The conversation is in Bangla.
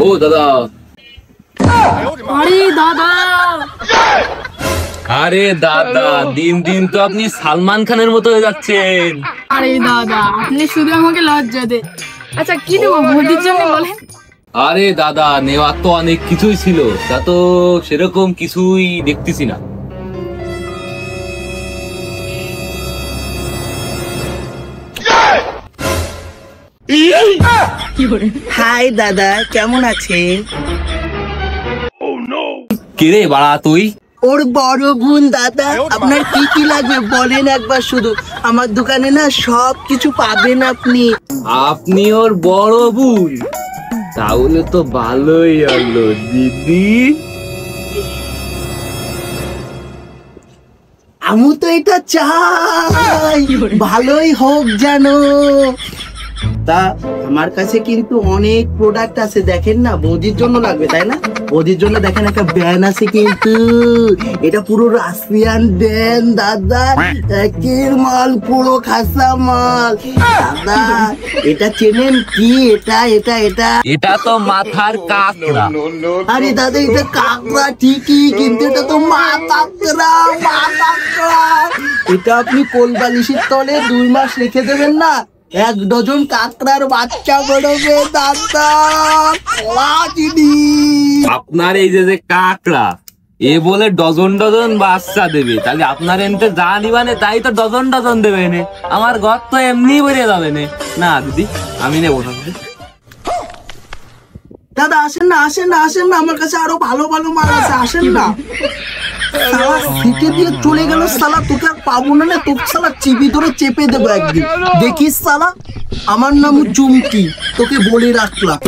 ও দাদা। আরে দাদা, আরে দাদা, দিন দিন তো আপনি সালমান খানের মতো হয়ে যাচ্ছেন। আরে দাদা, আপনি শুধু আমাকে লজ্জা দেন। আচ্ছা কি দেবো বৌদির জন্য বলেন? আরে দাদা, নেওয়ার তো অনেক কিছুই ছিল, তা তো সেরকম কিছুই দেখতেছি না। হাই দাদা, কেমন আছেন? কে রে বাড়া তুই? ওর বড় বোন দাদা। আপনার কি কি লাগবে বলেন একবার শুধু। আমার দোকানে না সব কিছু পাবেন আপনি। আপনি ওর বড় বোন? তাহলে তো ভালোই হলো দিদি। আমি তো এটা চাই ভালোই হোক জানো। তা আমার কাছে কিন্তু অনেক প্রোডাক্ট আছে, দেখেন না। বৌদির জন্য লাগবে তাই না? বৌদির জন্য দেখেন একটা ব্যান আছে, কিন্তু এটা পুরো রাশিয়ান ব্যান দাদা। একের মাল, পুরো খাসা মাল দাদা। এটা চেনেন কি? এটা তো মাথার কাকড়া। আরে দাদা, এটা কাকড়া ঠিকই, কিন্তু এটা তো মা কাকড়া। এটা আপনি কোল বালিশের তলে 2 মাস রেখে দেবেন না, 1 ডজন কাকড়ার বাচ্চা বেরোবে দাদা। আপনার এই যে কাকড়া, এ বলে ডজন ডজন বাচ্চা দেবে, তাহলে আপনার এনতে যা নিবানে তাই তো ডজন ডজন দেবে নে। আমার ঘর তো এমনি বেরিয়ে যাবে না দিদি, আমি নেবো না। দাদা আসেন না, আমার কাছে আরো ভালো ভালো মাল আছে, আসেন না। সালা সিটে দিয়ে চলে গেল সালা, তোকে আর পাবো না। তোকে সালা চিবি ধরে চেপে দেবো একদিন, দেখিস সালা। আমার নাম চুমকি, তোকে বলে রাখলাম।